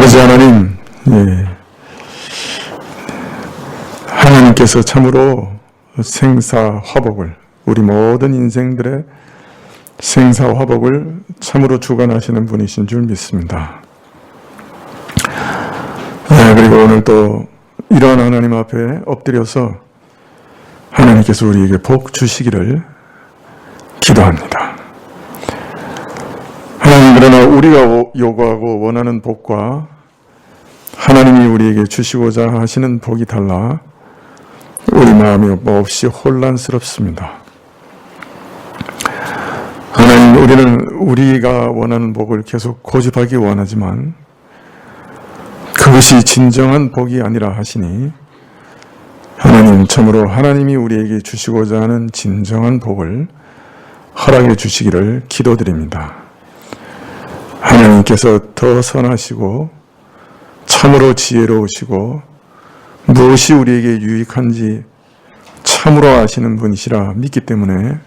아버지 하나님, 하나님께서 참으로 생사화복을, 우리 모든 인생들의 생사화복을 참으로 주관하시는 분이신 줄 믿습니다. 그리고 오늘 또 이러한 하나님 앞에 엎드려서 하나님께서 우리에게 복 주시기를 기도합니다. 하나님, 그러나 우리가 요구하고 원하는 복과 하나님이 우리에게 주시고자 하시는 복이 달라 우리 마음이 몹시 혼란스럽습니다. 하나님, 우리는 우리가 원하는 복을 계속 고집하기 원하지만 그것이 진정한 복이 아니라 하시니 하나님, 참으로 하나님이 우리에게 주시고자 하는 진정한 복을 허락해 주시기를 기도드립니다. 하나님께서 더 선하시고 참으로 지혜로우시고 무엇이 우리에게 유익한지 참으로 아시는 분이시라 믿기 때문에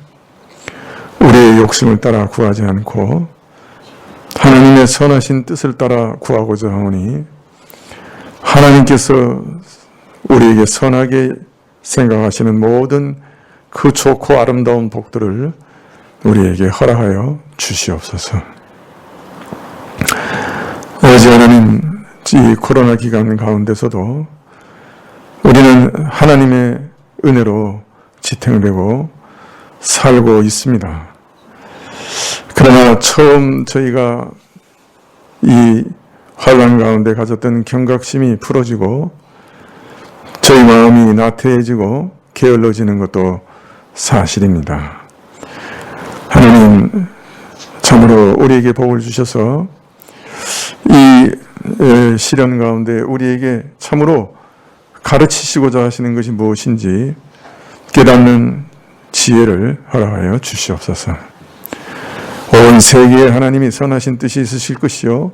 우리의 욕심을 따라 구하지 않고 하나님의 선하신 뜻을 따라 구하고자 하오니 하나님께서 우리에게 선하게 생각하시는 모든 그 좋고 아름다운 복들을 우리에게 허락하여 주시옵소서. 아버지 하나님, 이 코로나 기간 가운데서도 우리는 하나님의 은혜로 지탱되고 살고 있습니다. 그러나 처음 저희가 이 환란 가운데 가졌던 경각심이 풀어지고 저희 마음이 나태해지고 게을러지는 것도 사실입니다. 하나님, 참으로 우리에게 복을 주셔서 이 시련 가운데 우리에게 참으로 가르치시고자 하시는 것이 무엇인지 깨닫는 지혜를 허락하여 주시옵소서. 온 세계에 하나님이 선하신 뜻이 있으실 것이요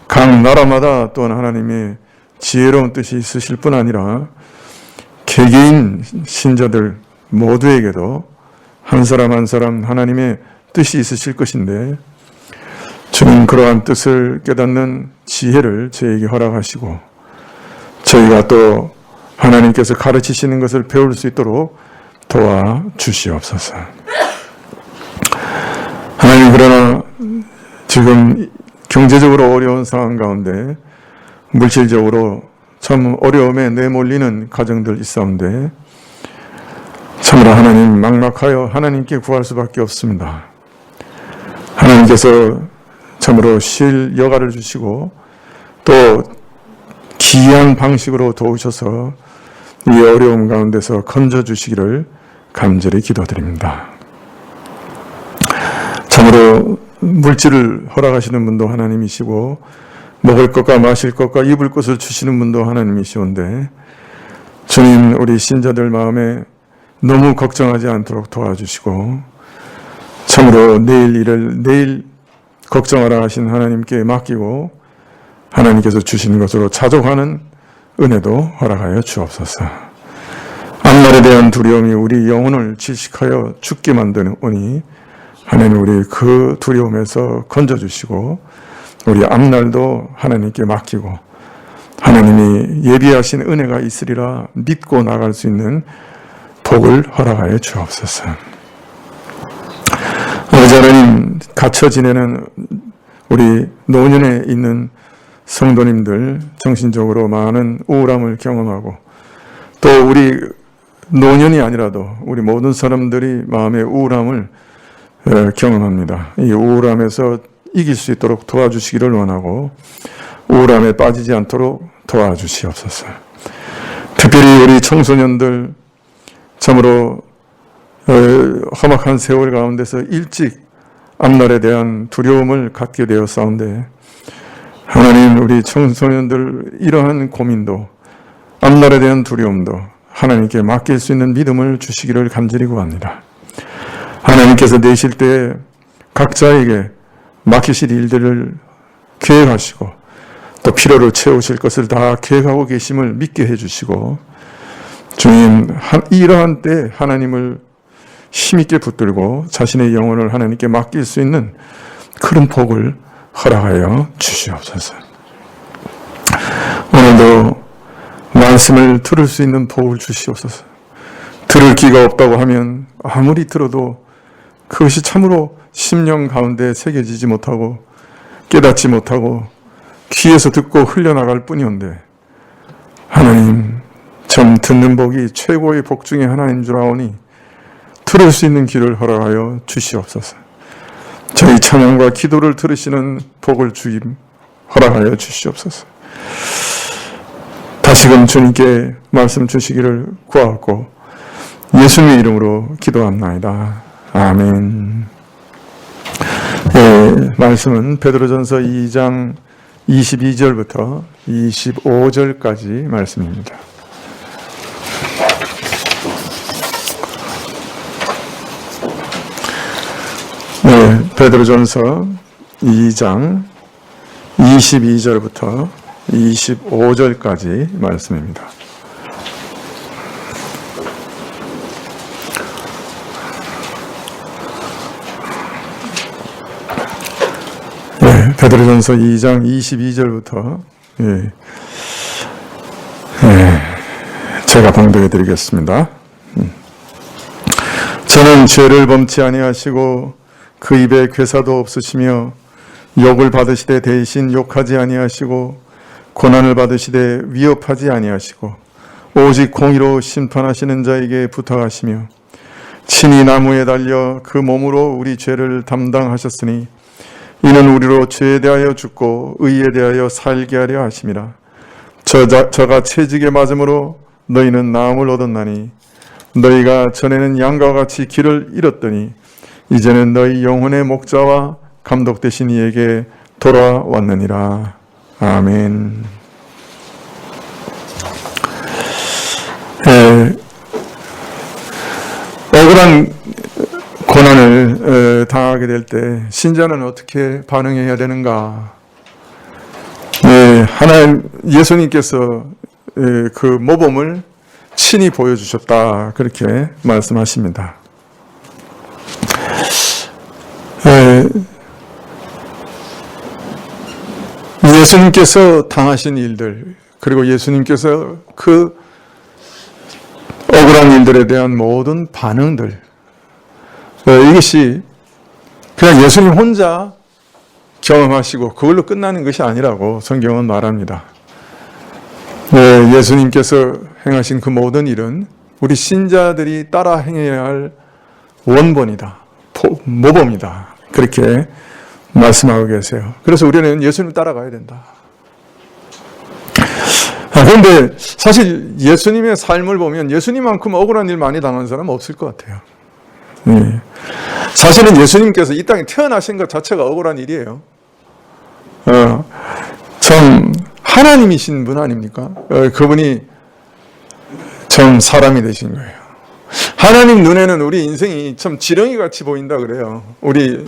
각 나라마다 또한 하나님의 지혜로운 뜻이 있으실 뿐 아니라 개개인 신자들 모두에게도 한 사람 한 사람 하나님의 뜻이 있으실 것인데 주님, 그러한 뜻을 깨닫는 지혜를 저에게 허락하시고 저희가 또 하나님께서 가르치시는 것을 배울 수 있도록 도와주시옵소서. 하나님, 그러나 지금 경제적으로 어려운 상황 가운데 물질적으로 참 어려움에 내몰리는 가정들 있사온데 참으로 하나님, 막막하여 하나님께 구할 수밖에 없습니다. 하나님께서 참으로 쉴 여가를 주시고 또 기이한 방식으로 도우셔서 이 어려움 가운데서 건져주시기를 간절히 기도드립니다. 참으로 물질을 허락하시는 분도 하나님이시고 먹을 것과 마실 것과 입을 것을 주시는 분도 하나님이시온데 주님, 우리 신자들 마음에 너무 걱정하지 않도록 도와주시고 참으로 내일 일을 내일 걱정하라 하신 하나님께 맡기고 하나님께서 주시는 것으로 자족하는 은혜도 허락하여 주옵소서. 앞날에 대한 두려움이 우리 영혼을 질식하여 죽게 만드니 하나님, 우리 그 두려움에서 건져주시고 우리 앞날도 하나님께 맡기고 하나님이 예비하신 은혜가 있으리라 믿고 나갈 수 있는 복을 허락하여 주옵소서. 아버지 하나님, 갇혀 지내는 우리 노년에 있는 성도님들 정신적으로 많은 우울함을 경험하고 또 우리 노년이 아니라도 우리 모든 사람들이 마음의 우울함을 경험합니다. 이 우울함에서 이길 수 있도록 도와주시기를 원하고 우울함에 빠지지 않도록 도와주시옵소서. 특별히 우리 청소년들 참으로 험악한 세월 가운데서 일찍 앞날에 대한 두려움을 갖게 되었사온데 하나님, 우리 청소년들 이러한 고민도 앞날에 대한 두려움도 하나님께 맡길 수 있는 믿음을 주시기를 간절히 구합니다. 하나님께서 내실 때 각자에게 맡기실 일들을 계획하시고 또 필요를 채우실 것을 다 계획하고 계심을 믿게 해주시고 주님, 이러한 때 하나님을 힘있게 붙들고 자신의 영혼을 하나님께 맡길 수 있는 그런 복을 허락하여 주시옵소서. 말씀을 들을 수 있는 복을 주시옵소서. 들을 귀가 없다고 하면 아무리 들어도 그것이 참으로 심령 가운데 새겨지지 못하고 깨닫지 못하고 귀에서 듣고 흘려나갈 뿐이온데, 하나님, 전 듣는 복이 최고의 복 중에 하나인 줄 아오니 들을 수 있는 귀를 허락하여 주시옵소서. 저희 찬양과 기도를 들으시는 복을 허락하여 주시옵소서. 다시금 주님께 말씀 주시기를 구하고 예수님의 이름으로 기도합나이다. 아멘. 말씀은 베드로전서 2장 22절부터 25절까지 말씀입니다. 베드로전서 2장 22절부터 25절까지 말씀입니다. 베드로전서 2장 22절부터 제가 봉독해 드리겠습니다. 저는 죄를 범치 아니하시고 그 입에 괴사도 없으시며 욕을 받으시되 대신 욕하지 아니하시고 고난을 받으시되 위협하지 아니하시고 오직 공의로 심판하시는 자에게 부탁하시며 친히 나무에 달려 그 몸으로 우리 죄를 담당하셨으니 이는 우리로 죄에 대하여 죽고 의에 대하여 살게 하려 하심이라. 저가 채찍에 맞음으로 너희는 나음을 얻었나니 너희가 전에는 양과 같이 길을 잃었더니 이제는 너희 영혼의 목자와 감독 되신 이에게 돌아왔느니라. 아멘. 억울한 고난을 당하게 될 때 신자는 어떻게 반응해야 되는가? 하나님, 예수님께서 그 모범을 친히 보여주셨다, 그렇게 말씀하십니다. 예수님께서 당하신 일들, 그리고 예수님께서 그 억울한 일들에 대한 모든 반응들, 이것이 그냥 예수님 혼자 경험하시고 그걸로 끝나는 것이 아니라고 성경은 말합니다. 예수님께서 행하신 그 모든 일은 우리 신자들이 따라 행해야 할 원본이다, 모범이다, 그렇게 말씀하고 계세요. 그래서 우리는 예수님 따라가야 된다. 그런데 사실 예수님의 삶을 보면 예수님만큼 억울한 일 많이 당한 사람은 없을 것 같아요. 사실은 예수님께서 이 땅에 태어나신 것 자체가 억울한 일이에요. 참 하나님이신 분 아닙니까? 그분이 참 사람이 되신 거예요. 하나님 눈에는 우리 인생이 참 지렁이 같이 보인다 그래요. 우리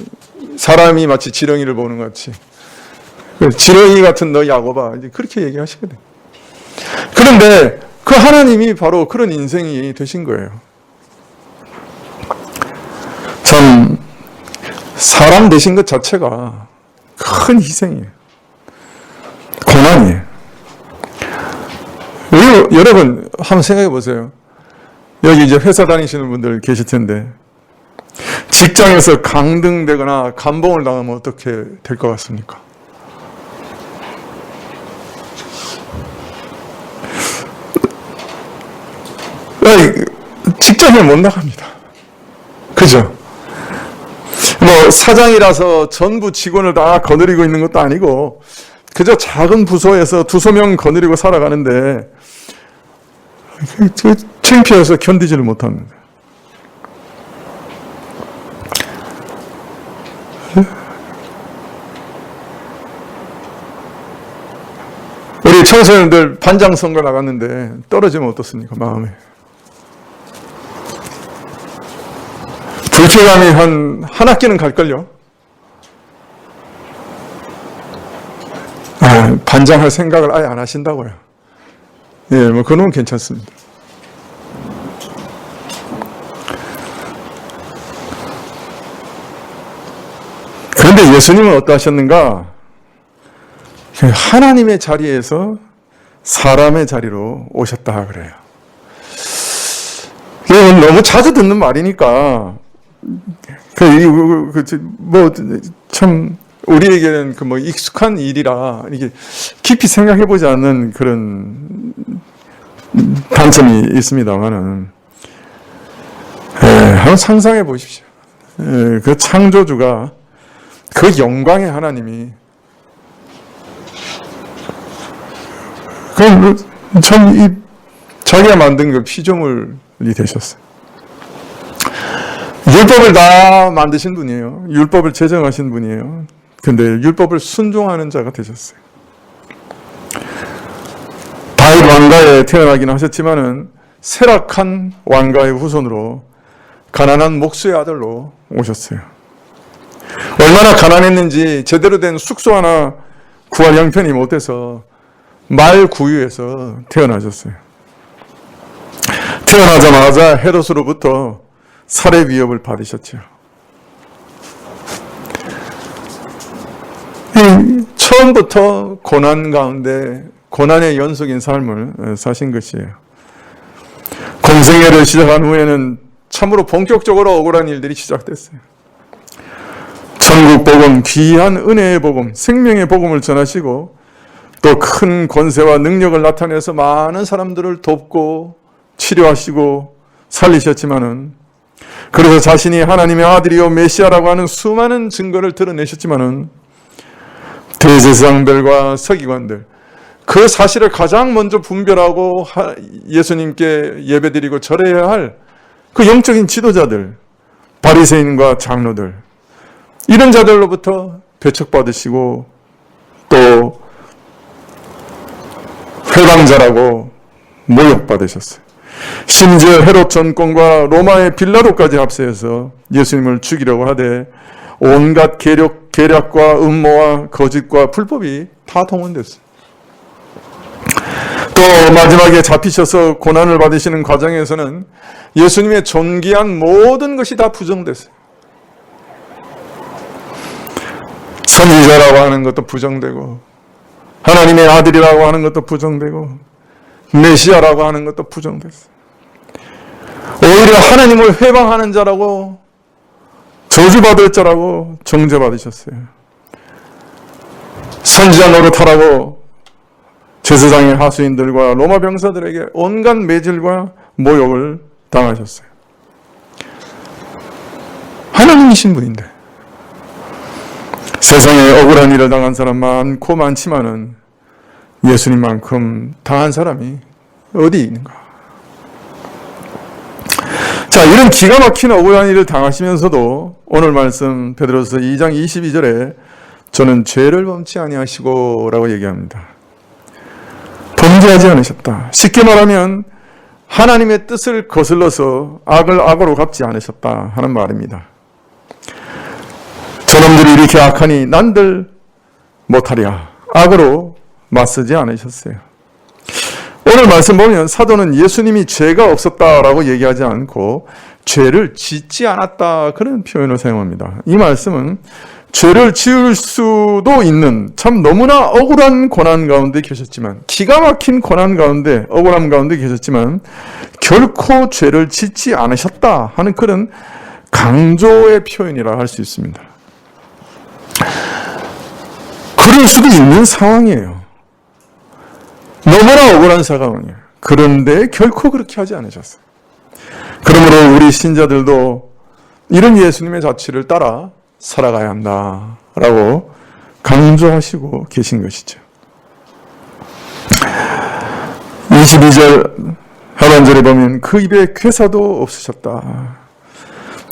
사람이 마치 지렁이를 보는 것 같이. 지렁이 같은 너 야곱아, 그렇게 얘기하시거든. 그런데 그 하나님이 바로 그런 인생이 되신 거예요. 참 사람 되신 것 자체가 큰 희생이에요. 고난이에요. 여러분 한번 생각해 보세요. 여기 이제 회사 다니시는 분들 계실 텐데 직장에서 강등되거나 감봉을 당하면 어떻게 될 것 같습니까? 직장에 못 나갑니다. 그죠? 뭐 사장이라서 전부 직원을 다 거느리고 있는 것도 아니고 그저 작은 부서에서 두세 명 거느리고 살아가는데 창피해서 견디지를 못합니다. 우리 청소년들 반장 선거 나갔는데 떨어지면 어떻습니까? 마음에. 불쾌감이 한 학기는 갈걸요? 반장할 생각을 아예 안 하신다고요. 예, 뭐, 그건 괜찮습니다. 예수님은 어떠하셨는가? 하나님의 자리에서 사람의 자리로 오셨다 그래요. 이건 너무 자주 듣는 말이니까 참 우리에게는 익숙한 일이라 이게 깊이 생각해 보지 않는 그런 단점이 있습니다만은 한번 상상해 보십시오. 그 창조주가 그 영광의 하나님이 참 자기가 만든 그 피조물이 되셨어요. 율법을 다 만드신 분이에요. 율법을 제정하신 분이에요. 근데 율법을 순종하는 자가 되셨어요. 다윗 왕가에 태어나긴 하셨지만은 쇠락한 왕가의 후손으로 가난한 목수의 아들로 오셨어요. 얼마나 가난했는지 제대로 된 숙소 하나 구할 형편이 못돼서 말 구유에서 태어나셨어요. 태어나자마자 헤롯으로부터 살해 위협을 받으셨죠. 처음부터 고난 가운데 고난의 연속인 삶을 사신 것이에요. 공생애를 시작한 후에는 참으로 본격적으로 억울한 일들이 시작됐어요. 천국 복음, 귀한 은혜의 복음, 생명의 복음을 전하시고 또 큰 권세와 능력을 나타내서 많은 사람들을 돕고 치료하시고 살리셨지만은, 그래서 자신이 하나님의 아들이요 메시아라고 하는 수많은 증거를 드러내셨지만은 대제사장들과 서기관들, 그 사실을 가장 먼저 분별하고 예수님께 예배드리고 절해야 할 그 영적인 지도자들, 바리새인과 장로들, 이런 자들로부터 배척받으시고 또 회방자라고 모욕받으셨어요. 심지어 헤롯 전권과 로마의 빌라도까지 합세해서 예수님을 죽이려고 하되 온갖 계략과 음모와 거짓과 불법이 다 동원됐어요. 또 마지막에 잡히셔서 고난을 받으시는 과정에서는 예수님의 존귀한 모든 것이 다 부정됐어요. 선지자라고 하는 것도 부정되고, 하나님의 아들이라고 하는 것도 부정되고, 메시아라고 하는 것도 부정됐어요. 오히려 하나님을 회방하는 자라고, 저주받을 자라고 정죄받으셨어요. 선지자 노릇하라고 제사장의 하수인들과 로마 병사들에게 온갖 매질과 모욕을 당하셨어요. 하나님이신 분인데 세상에 억울한 일을 당한 사람 많고 많지만은 예수님만큼 당한 사람이 어디 있는가? 자, 이런 기가 막힌 억울한 일을 당하시면서도 오늘 말씀 베드로서 2장 22절에 저는 죄를 범치 아니하시고 라고 얘기합니다. 범죄하지 않으셨다. 쉽게 말하면 하나님의 뜻을 거슬러서 악을 악으로 갚지 않으셨다 하는 말입니다. 저놈들이 이렇게 악하니 난들 못하랴. 악으로 맞서지 않으셨어요. 오늘 말씀 보면 사도는 예수님이 죄가 없었다라고 얘기하지 않고 죄를 짓지 않았다 그런 표현을 사용합니다. 이 말씀은 죄를 지을 수도 있는 참 너무나 억울한 고난 가운데 계셨지만, 기가 막힌 고난 가운데 억울함 가운데 계셨지만 결코 죄를 짓지 않으셨다 하는 그런 강조의 표현이라 할 수 있습니다. 그럴 수도 있는 상황이에요. 너무나 억울한 상황이에요. 그런데 결코 그렇게 하지 않으셨어요. 그러므로 우리 신자들도 이런 예수님의 자취를 따라 살아가야 한다라고 강조하시고 계신 것이죠. 22절 하반절에 보면 그 입에 괴사도 없으셨다.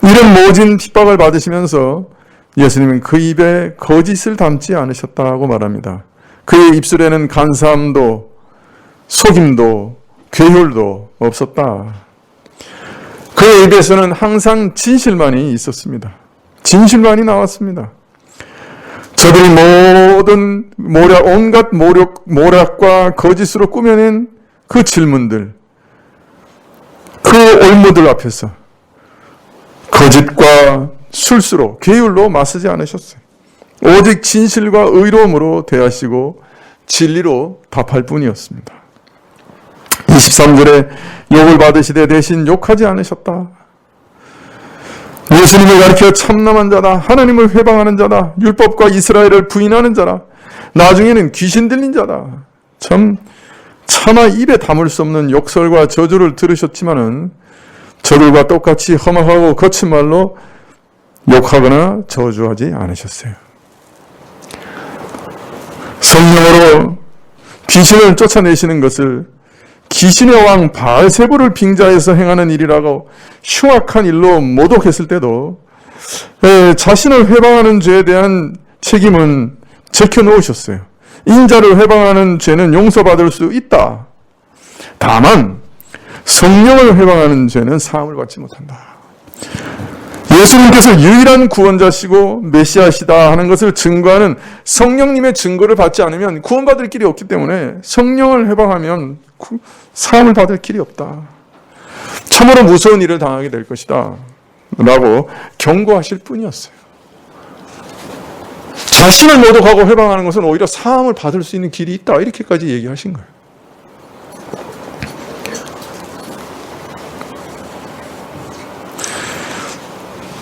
이런 모진 핍박을 받으시면서 예수님은 그 입에 거짓을 담지 않으셨다고 말합니다. 그의 입술에는 간사함도 속임도 괴혈도 없었다. 그의 입에서는 항상 진실만이 있었습니다. 진실만이 나왔습니다. 저들이 모든 온갖 모략과 거짓으로 꾸며낸 그 질문들, 그 올무들 앞에서 거짓과 술수로, 괴율로 맞서지 않으셨어요. 오직 진실과 의로움으로 대하시고 진리로 답할 뿐이었습니다. 23절에 욕을 받으시되 대신 욕하지 않으셨다. 예수님을 가리켜 참남한 자다, 하나님을 회방하는 자다, 율법과 이스라엘을 부인하는 자다, 나중에는 귀신 들린 자다. 차마 입에 담을 수 없는 욕설과 저주를 들으셨지만은 저들과 똑같이 험악하고 거친 말로 욕하거나 저주하지 않으셨어요. 성령으로 귀신을 쫓아내시는 것을 귀신의 왕 바알세불을 빙자해서 행하는 일이라고 흉악한 일로 모독했을 때도 자신을 회방하는 죄에 대한 책임은 제껴놓으셨어요. 인자를 회방하는 죄는 용서받을 수 있다. 다만 성령을 회방하는 죄는 사함을 받지 못한다. 예수님께서 유일한 구원자시고 메시아시다 하는 것을 증거하는 성령님의 증거를 받지 않으면 구원받을 길이 없기 때문에 성령을 회방하면 사함을 받을 길이 없다. 참으로 무서운 일을 당하게 될 것이다 라고 경고하실 뿐이었어요. 자신을 모독하고 회방하는 것은 오히려 사함을 받을 수 있는 길이 있다, 이렇게까지 얘기하신 거예요.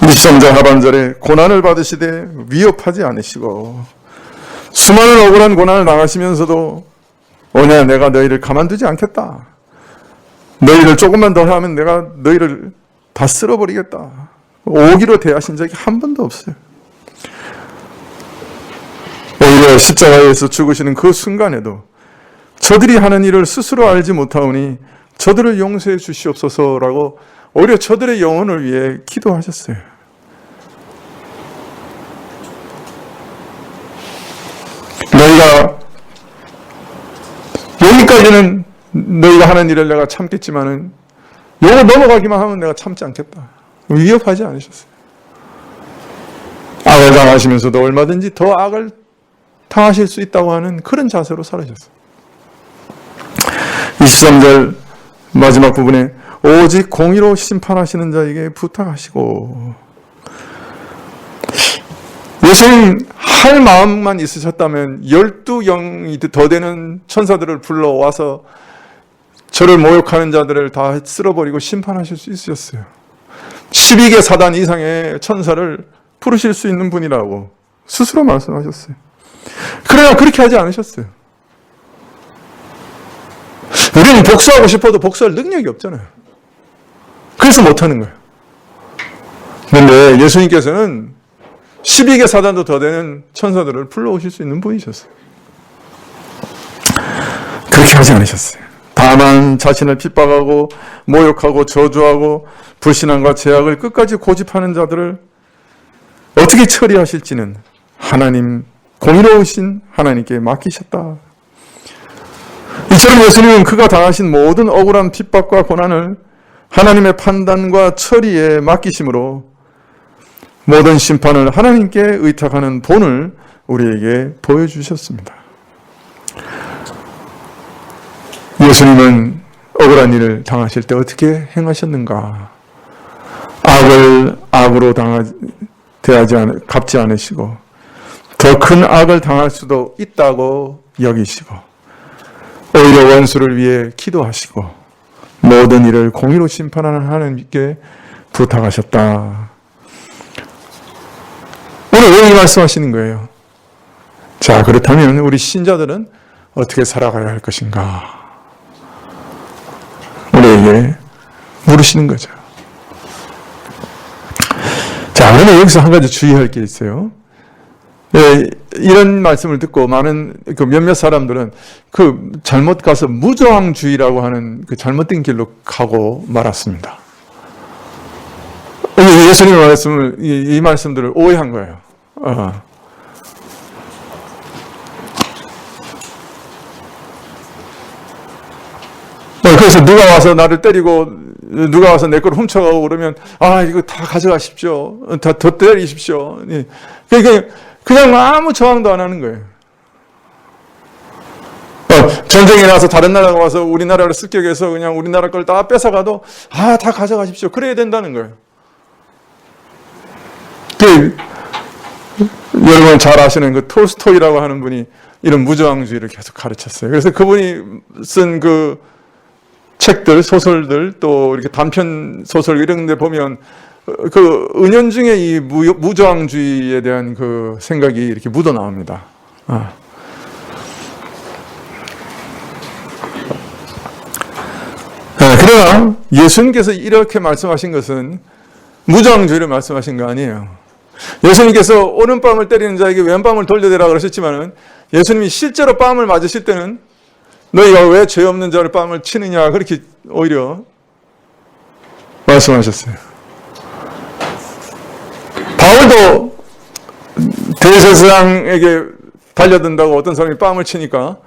십삼장 하반절에 고난을 받으시되 위협하지 않으시고, 수많은 억울한 고난을 당하시면서도 오냐 내가 너희를 가만두지 않겠다, 너희를 조금만 더 하면 내가 너희를 다 쓸어버리겠다, 오기로 대하신 적이 한 번도 없어요. 오히려 십자가에서 죽으시는 그 순간에도 저들이 하는 일을 스스로 알지 못하오니 저들을 용서해 주시옵소서라고 오히려 저들의 영혼을 위해 기도하셨어요. 너희가 여기까지는 너희가 하는 일을 내가 참겠지만은 요거 넘어가기만 하면 내가 참지 않겠다, 위협하지 않으셨어요. 악을 당하시면서도 얼마든지 더 악을 당하실 수 있다고 하는 그런 자세로 살아셨어요. 23절 마지막 부분에 오직 공의로 심판하시는 자에게 부탁하시고, 예수님 할 마음만 있으셨다면 12영이 더 되는 천사들을 불러와서 저를 모욕하는 자들을 다 쓸어버리고 심판하실 수 있으셨어요. 12개 사단 이상의 천사를 부르실 수 있는 분이라고 스스로 말씀하셨어요. 그러나 그렇게 하지 않으셨어요. 우리는 복수하고 싶어도 복수할 능력이 없잖아요. 그래서 못하는 거예요. 그런데 예수님께서는 12개 사단도 더 되는 천사들을 불러오실 수 있는 분이셨어요. 그렇게 하지 않으셨어요. 다만 자신을 핍박하고 모욕하고 저주하고 불신앙과 죄악을 끝까지 고집하는 자들을 어떻게 처리하실지는 하나님, 공의로우신 하나님께 맡기셨다. 이처럼 예수님은 그가 당하신 모든 억울한 핍박과 고난을 하나님의 판단과 처리에 맡기심으로 모든 심판을 하나님께 의탁하는 본을 우리에게 보여주셨습니다. 예수님은 억울한 일을 당하실 때 어떻게 행하셨는가? 악을 악으로 갚지 않으시고 더 큰 악을 당할 수도 있다고 여기시고 오히려 원수를 위해 기도하시고 모든 일을 공의로 심판하는 하나님께 부탁하셨다. 오늘 왜 이 말씀하시는 거예요? 자, 그렇다면 우리 신자들은 어떻게 살아가야 할 것인가? 우리에게 물으시는 거죠. 자, 그런데 여기서 한 가지 주의할 게 있어요. 이런 말씀을 듣고 많은 몇몇 사람들은 잘못 가서 무저항주의라고 하는 잘못된 길로 가고 말았습니다. 예수님의 말씀을, 이 말씀들을 오해한 거예요. 그래서 누가 와서 나를 때리고 누가 와서 내 걸 훔쳐가고 그러면 이거 다 가져가십시오. 더 때리십시오. 그냥 아무 저항도 안 하는 거예요. 전쟁이 나서 다른 나라가 와서 우리나라를 습격해서 그냥 우리나라 걸 다 뺏어가도 다 가져가십시오. 그래야 된다는 거예요. 여러분 잘 아시는 톨스토이라고 하는 분이 이런 무저항주의를 계속 가르쳤어요. 그래서 그분이 쓴 책들, 소설들, 또 이렇게 단편 소설 이런 데 보면 그 은연중에 이 무저항주의에 대한 그 생각이 이렇게 묻어 나옵니다. 그러나 예수님께서 이렇게 말씀하신 것은 무저항주의를 말씀하신 거 아니에요. 예수님께서 오른뺨을 때리는 자에게 왼뺨을 돌려대라 그러셨지만은 예수님이 실제로 뺨을 맞으실 때는 너희가 왜 죄 없는 자를 뺨을 치느냐 그렇게 오히려 말씀하셨어요. 바울도 대제사장에게 달려든다고 어떤 사람이 뺨을 치니까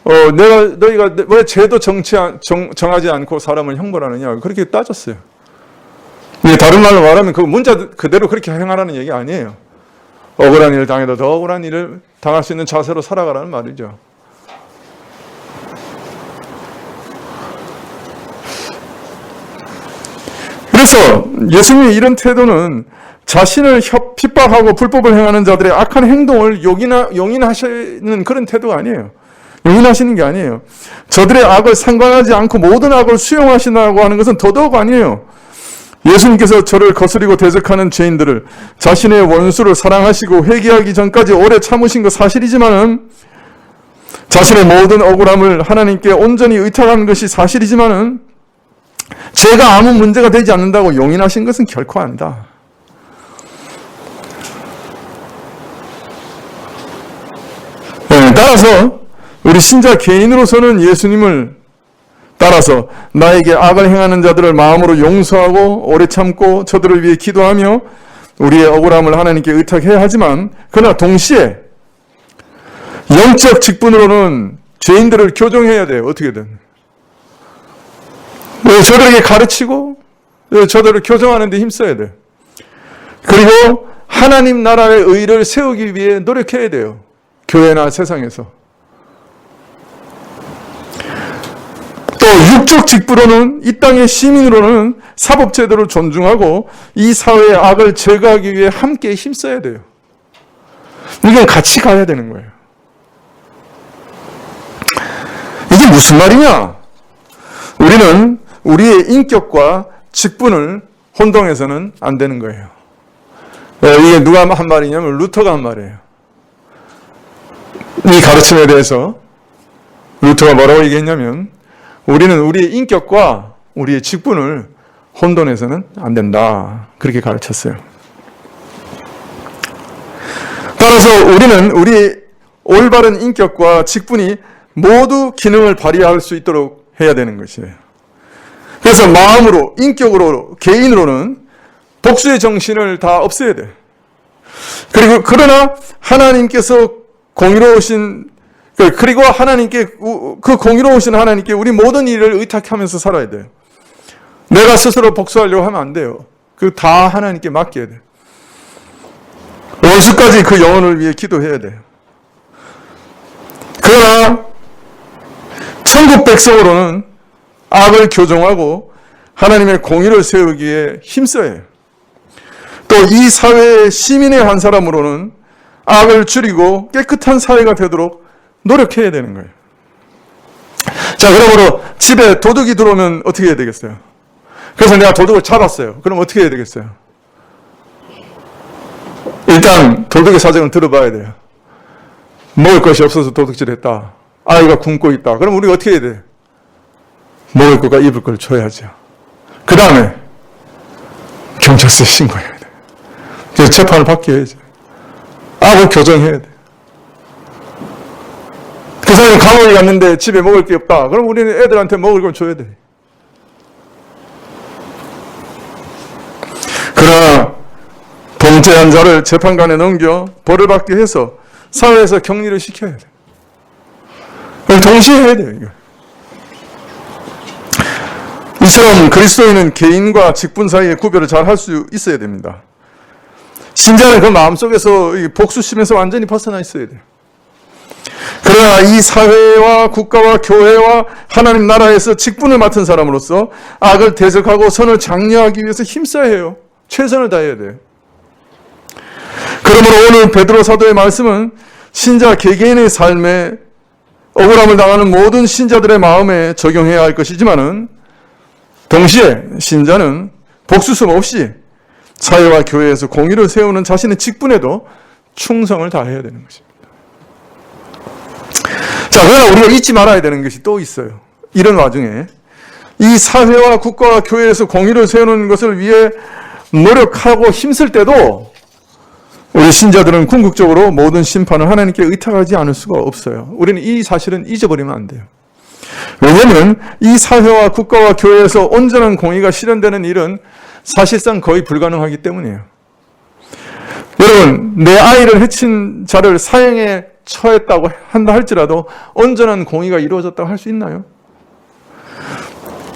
너희가 왜 죄도 정하지 않고 사람을 형벌하느냐 그렇게 따졌어요. 다른 말로 말하면 그 문자 그대로 그렇게 행하라는 얘기 아니에요. 억울한 일을 당해도 더 억울한 일을 당할 수 있는 자세로 살아가라는 말이죠. 그래서 예수님의 이런 태도는 자신을 핍박하고 불법을 행하는 자들의 악한 행동을 용인하시는 그런 태도가 아니에요. 용인하시는 게 아니에요. 저들의 악을 상관하지 않고 모든 악을 수용하신다고 하는 것은 더더욱 아니에요. 예수님께서 저를 거스리고 대적하는 죄인들을 자신의 원수를 사랑하시고 회개하기 전까지 오래 참으신 것 사실이지만은 자신의 모든 억울함을 하나님께 온전히 의탁하는 것이 사실이지만은 죄가 아무 문제가 되지 않는다고 용인하신 것은 결코 아니다. 따라서 우리 신자 개인으로서는 예수님을 따라서 나에게 악을 행하는 자들을 마음으로 용서하고 오래 참고 저들을 위해 기도하며 우리의 억울함을 하나님께 의탁해야 하지만 그러나 동시에 영적 직분으로는 죄인들을 교정해야 돼요. 어떻게든. 저들에게 가르치고 저들을 교정하는 데 힘써야 돼요. 그리고 하나님 나라의 의를 세우기 위해 노력해야 돼요. 교회나 세상에서. 또 육적 직부로는 이 땅의 시민으로는 사법제도를 존중하고 이 사회의 악을 제거하기 위해 함께 힘써야 돼요. 이게 같이 가야 되는 거예요. 이게 무슨 말이냐? 우리는 우리의 인격과 직분을 혼동해서는 안 되는 거예요. 이게 누가 한 말이냐면 루터가 한 말이에요. 이 가르침에 대해서 루터가 뭐라고 얘기했냐면 우리는 우리의 인격과 우리의 직분을 혼돈해서는 안 된다. 그렇게 가르쳤어요. 따라서 우리는 우리의 올바른 인격과 직분이 모두 기능을 발휘할 수 있도록 해야 되는 것이에요. 그래서 마음으로, 인격으로, 개인으로는 복수의 정신을 다 없애야 돼. 그러나 하나님께서 공의로우신 그리고 하나님께 그 공의로우신 하나님께 우리 모든 일을 의탁하면서 살아야 돼요. 내가 스스로 복수하려고 하면 안 돼요. 그 다 하나님께 맡겨야 돼요. 원수까지 그 영혼을 위해 기도해야 돼요. 그러나 천국 백성으로는 악을 교정하고 하나님의 공의를 세우기에 힘써야 해요. 또 이 사회의 시민의 한 사람으로는 악을 줄이고 깨끗한 사회가 되도록 노력해야 되는 거예요. 자, 그러므로 집에 도둑이 들어오면 어떻게 해야 되겠어요? 그래서 내가 도둑을 잡았어요. 그럼 어떻게 해야 되겠어요? 일단 도둑의 사정을 들어봐야 돼요. 먹을 것이 없어서 도둑질했다. 아이가 굶고 있다. 그럼 우리가 어떻게 해야 돼? 먹을 것과 입을 걸 줘야죠. 그 다음에 경찰서에 신고해야 돼. 그래서 재판을 받게 해야죠. 악을 교정해야 돼. 그 사람이 감옥에 갔는데 집에 먹을 게 없다. 그럼 우리는 애들한테 먹을 걸 줘야 돼. 그러나 범죄한 자를 재판관에 넘겨 벌을 받게 해서 사회에서 격리를 시켜야 돼. 그럼 동시에 해야 돼요. 이거. 이처럼 그리스도인은 개인과 직분 사이의 구별을 잘 할 수 있어야 됩니다. 신자는 그 마음속에서 복수심에서 완전히 벗어나 있어야 돼요. 그러나 이 사회와 국가와 교회와 하나님 나라에서 직분을 맡은 사람으로서 악을 대적하고 선을 장려하기 위해서 힘써야 해요. 최선을 다해야 돼요. 그러므로 오늘 베드로 사도의 말씀은 신자 개개인의 삶에 억울함을 당하는 모든 신자들의 마음에 적용해야 할 것이지만은 동시에 신자는 복수심 없이 사회와 교회에서 공의를 세우는 자신의 직분에도 충성을 다해야 되는 것입니다. 자, 그러나 우리가 잊지 말아야 되는 것이 또 있어요. 이런 와중에 이 사회와 국가와 교회에서 공의를 세우는 것을 위해 노력하고 힘쓸 때도 우리 신자들은 궁극적으로 모든 심판을 하나님께 의탁하지 않을 수가 없어요. 우리는 이 사실은 잊어버리면 안 돼요. 왜냐하면 이 사회와 국가와 교회에서 온전한 공의가 실현되는 일은 사실상 거의 불가능하기 때문이에요. 여러분, 내 아이를 해친 자를 사형에 처했다고 한다 할지라도 온전한 공의가 이루어졌다고 할 수 있나요?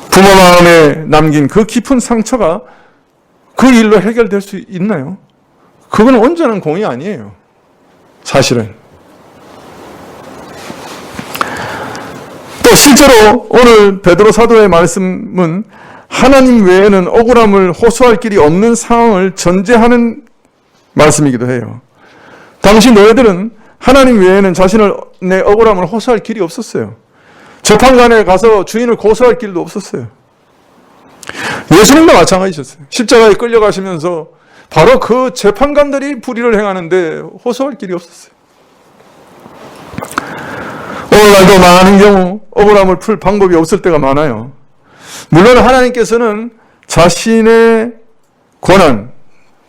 부모 마음에 남긴 그 깊은 상처가 그 일로 해결될 수 있나요? 그건 온전한 공의 아니에요. 사실은. 또 실제로 오늘 베드로 사도의 말씀은 하나님 외에는 억울함을 호소할 길이 없는 상황을 전제하는 말씀이기도 해요. 당시 노예들은 하나님 외에는 자신의 억울함을 호소할 길이 없었어요. 재판관에 가서 주인을 고소할 길도 없었어요. 예수님도 마찬가지셨어요. 십자가에 끌려가시면서 바로 그 재판관들이 불의를 행하는데 호소할 길이 없었어요. 오늘날도 많은 경우 억울함을 풀 방법이 없을 때가 많아요. 물론 하나님께서는 자신의 권한,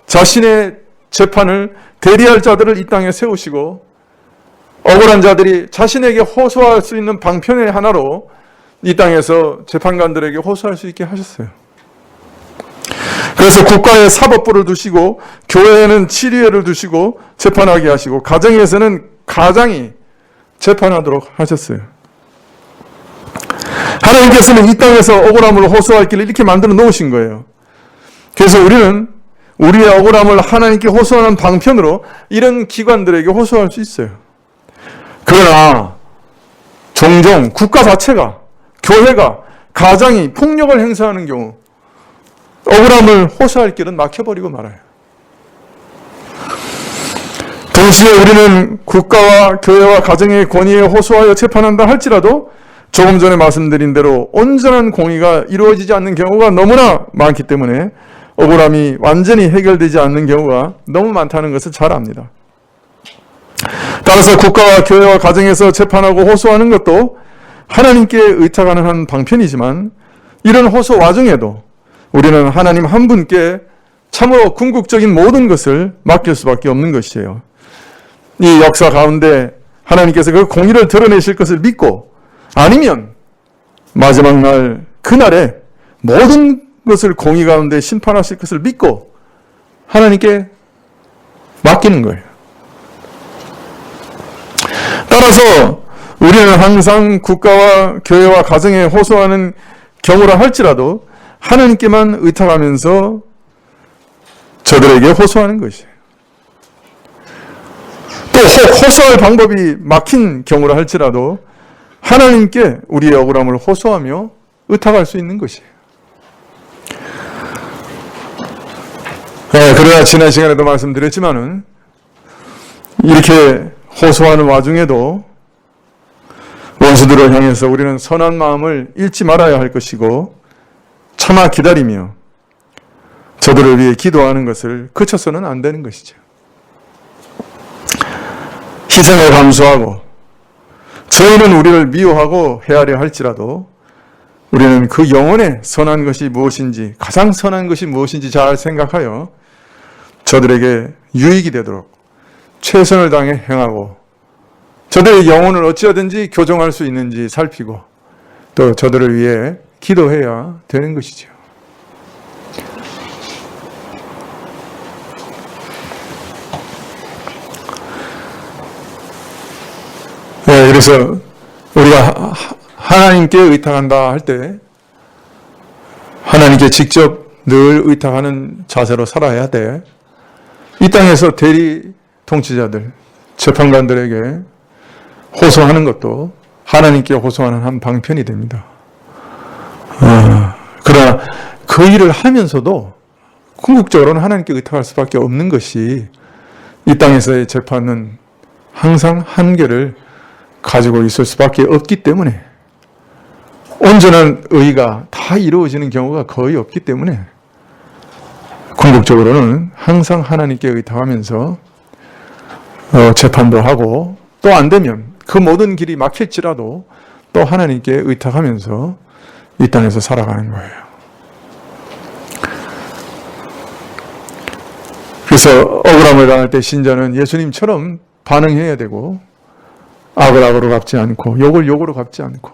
자신의 재판을 대리할 자들을 이 땅에 세우시고 억울한 자들이 자신에게 호소할 수 있는 방편의 하나로 이 땅에서 재판관들에게 호소할 수 있게 하셨어요. 그래서 국가에 사법부를 두시고 교회에는 치리회를 두시고 재판하게 하시고 가정에서는 가장이 재판하도록 하셨어요. 하나님께서는 이 땅에서 억울함을 호소할 길을 이렇게 만들어 놓으신 거예요. 그래서 우리는 우리의 억울함을 하나님께 호소하는 방편으로 이런 기관들에게 호소할 수 있어요. 그러나 종종 국가 자체가, 교회가, 가장이 폭력을 행사하는 경우 억울함을 호소할 길은 막혀버리고 말아요. 동시에 우리는 국가와 교회와 가정의 권위에 호소하여 재판한다 할지라도 조금 전에 말씀드린 대로 온전한 공의가 이루어지지 않는 경우가 너무나 많기 때문에 억울함이 완전히 해결되지 않는 경우가 너무 많다는 것을 잘 압니다. 따라서 국가와 교회와 가정에서 재판하고 호소하는 것도 하나님께 의탁하는 한 방편이지만 이런 호소 와중에도 우리는 하나님 한 분께 참으로 궁극적인 모든 것을 맡길 수밖에 없는 것이에요. 이 역사 가운데 하나님께서 그 공의를 드러내실 것을 믿고 아니면 마지막 날 그날에 모든 것을 공의 가운데 심판하실 것을 믿고 하나님께 맡기는 거예요. 따라서 우리는 항상 국가와 교회와 가정에 호소하는 경우라 할지라도 하나님께만 의탁하면서 저들에게 호소하는 것이에요. 또 호소할 방법이 막힌 경우라 할지라도 하나님께 우리의 억울함을 호소하며 의탁할 수 있는 것이에요. 그러나 지난 시간에도 말씀드렸지만은 이렇게 호소하는 와중에도 원수들을 향해서 우리는 선한 마음을 잃지 말아야 할 것이고 참아 기다리며 저들을 위해 기도하는 것을 그쳐서는 안 되는 것이죠. 희생을 감수하고 저희는 우리를 미워하고 해하려 할지라도 우리는 그 영혼의 선한 것이 무엇인지, 가장 선한 것이 무엇인지 잘 생각하여 저들에게 유익이 되도록 최선을 다해 행하고 저들의 영혼을 어찌하든지 교정할 수 있는지 살피고 또 저들을 위해 기도해야 되는 것이죠. 그래서 우리가 하나님께 의탁한다 할 때 하나님께 직접 늘 의탁하는 자세로 살아야 돼. 이 땅에서 대리 통치자들, 재판관들에게 호소하는 것도 하나님께 호소하는 한 방편이 됩니다. 그러나 그 일을 하면서도 궁극적으로는 하나님께 의탁할 수밖에 없는 것이 이 땅에서의 재판은 항상 한계를 가지고 있을 수밖에 없기 때문에, 온전한 의가 다 이루어지는 경우가 거의 없기 때문에 궁극적으로는 항상 하나님께 의탁하면서 재판도 하고, 또 안 되면 그 모든 길이 막힐지라도 또 하나님께 의탁하면서 이 땅에서 살아가는 거예요. 그래서 억울함을 당할 때 신자는 예수님처럼 반응해야 되고, 악을 악으로 갚지 않고 욕을 욕으로 갚지 않고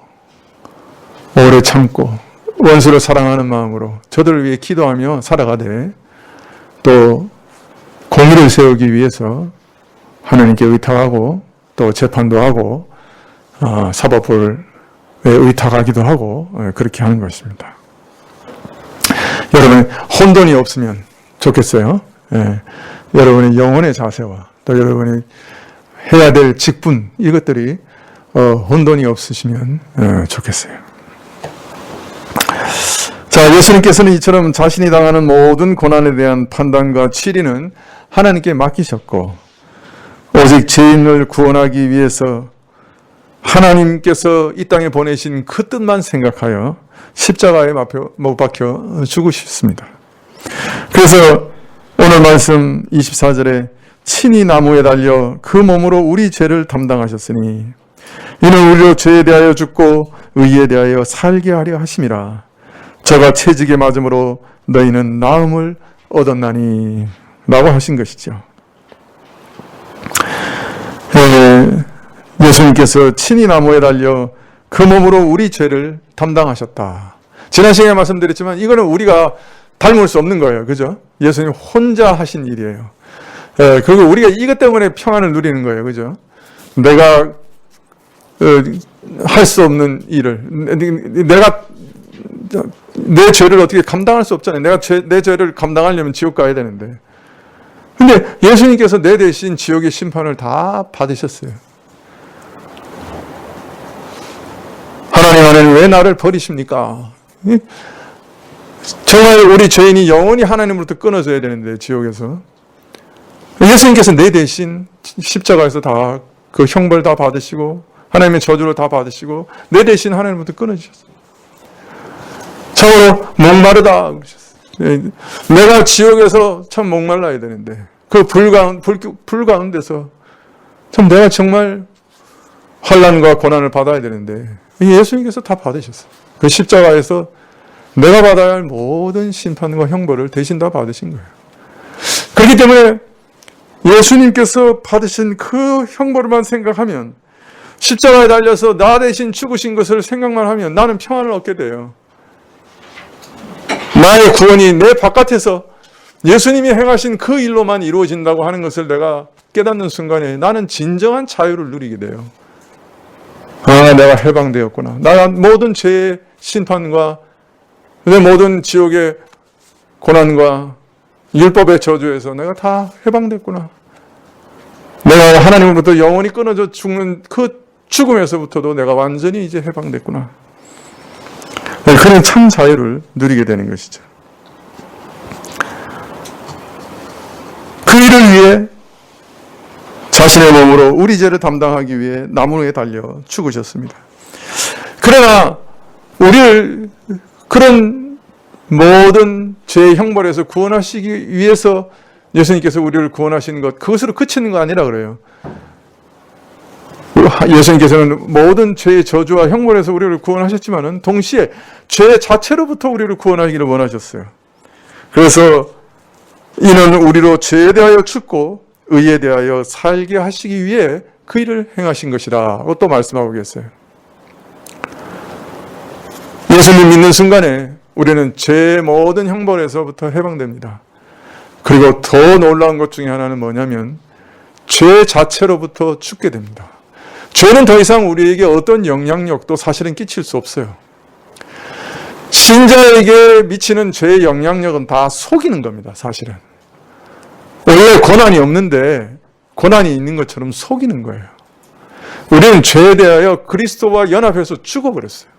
오래 참고 원수를 사랑하는 마음으로 저들을 위해 기도하며 살아가되, 또 공의를 세우기 위해서 하나님께 의탁하고 또 재판도 하고 사법부에 의탁하기도 하고 그렇게 하는 것입니다. 여러분, 혼돈이 없으면 좋겠어요. 여러분의 영혼의 자세와 또 여러분이 해야 될 직분, 이것들이 혼돈이 없으시면 좋겠어요. 자, 예수님께서는 이처럼 자신이 당하는 모든 고난에 대한 판단과 치리는 하나님께 맡기셨고, 오직 죄인을 구원하기 위해서 하나님께서 이 땅에 보내신 그 뜻만 생각하여 십자가에 못 박혀 죽으셨습니다. 그래서 오늘 말씀 24절에 친히 나무에 달려 그 몸으로 우리 죄를 담당하셨으니 이는 우리로 죄에 대하여 죽고 의에 대하여 살게 하려 하심이라. 저가 채찍에 맞음으로 너희는 나음을 얻었나니 라고 하신 것이죠. 예수님께서 친히 나무에 달려 그 몸으로 우리 죄를 담당하셨다. 지난 시간에 말씀드렸지만 이거는 우리가 닮을 수 없는 거예요. 그죠? 예수님 혼자 하신 일이에요. 그리고 우리가 이것 때문에 평안을 누리는 거예요. 그죠? 내가 할 수 없는 일을, 내가 내 죄를 어떻게 감당할 수 없잖아요. 내 죄를 감당하려면 지옥 가야 되는데. 근데 예수님께서 내 대신 지옥의 심판을 다 받으셨어요. 하나님 안에는 왜 나를 버리십니까? 정말 우리 죄인이 영원히 하나님으로부터 끊어져야 되는데, 지옥에서. 예수님께서 내 대신 십자가에서 다 그 형벌 다 받으시고 하나님의 저주를 다 받으시고 내 대신 하나님으로부터 끊어지셨어요. 참으로 목마르다 그러셨어요. 내가 지옥에서 참 목말라야 되는데 그 불 가운데서 참 내가 정말 환난과 고난을 받아야 되는데 예수님께서 다 받으셨어요. 그 십자가에서 내가 받아야 할 모든 심판과 형벌을 대신 다 받으신 거예요. 그렇기 때문에 예수님께서 받으신 그 형벌만 생각하면, 십자가에 달려서 나 대신 죽으신 것을 생각만 하면 나는 평안을 얻게 돼요. 나의 구원이 내 바깥에서 예수님이 행하신 그 일로만 이루어진다고 하는 것을 내가 깨닫는 순간에 나는 진정한 자유를 누리게 돼요. 아, 내가 해방되었구나. 나 모든 죄의 심판과 내 모든 지옥의 고난과 율법의 저주에서 내가 다 해방됐구나. 내가 하나님으로부터 영원히 끊어져 죽는 그 죽음에서부터도 내가 완전히 이제 해방됐구나. 그런 참 자유를 누리게 되는 것이죠. 그 일을 위해 자신의 몸으로 우리 죄를 담당하기 위해 나무에 달려 죽으셨습니다. 그러나 우리를 그런 모든 죄의 형벌에서 구원하시기 위해서 예수님께서 우리를 구원하시는 것, 그것으로 그치는 거 아니라 그래요. 예수님께서는 모든 죄의 저주와 형벌에서 우리를 구원하셨지만은 동시에 죄 자체로부터 우리를 구원하기를 원하셨어요. 그래서 이는 우리로 죄에 대하여 죽고 의에 대하여 살게 하시기 위해 그 일을 행하신 것이라고 또 말씀하고 계세요. 예수님 믿는 순간에 우리는 죄의 모든 형벌에서부터 해방됩니다. 그리고 더 놀라운 것 중에 하나는 뭐냐면 죄 자체로부터 죽게 됩니다. 죄는 더 이상 우리에게 어떤 영향력도 사실은 끼칠 수 없어요. 신자에게 미치는 죄의 영향력은 다 속이는 겁니다. 사실은. 원래 고난이 없는데 고난이 있는 것처럼 속이는 거예요. 우리는 죄에 대하여 그리스도와 연합해서 죽어버렸어요.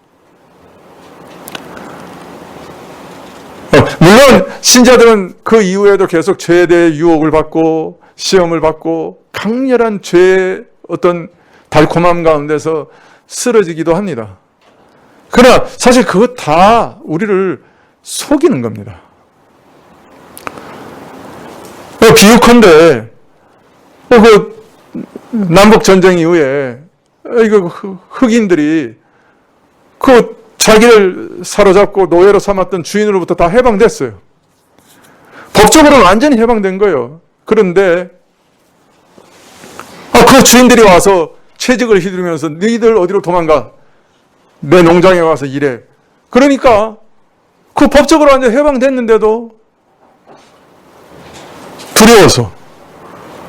물론 신자들은 그 이후에도 계속 죄에 대해 유혹을 받고 시험을 받고 강렬한 죄의 어떤 달콤함 가운데서 쓰러지기도 합니다. 그러나 사실 그것 다 우리를 속이는 겁니다. 비유컨대 그 남북 전쟁 이후에 이거 흑인들이 그 자기를 사로잡고 노예로 삼았던 주인으로부터 다 해방됐어요. 법적으로는 완전히 해방된 거예요. 그런데 그 주인들이 와서 채찍을 휘두르면서 너희들 어디로 도망가? 내 농장에 와서 일해. 그러니까 그 법적으로 완전 해방됐는데도 두려워서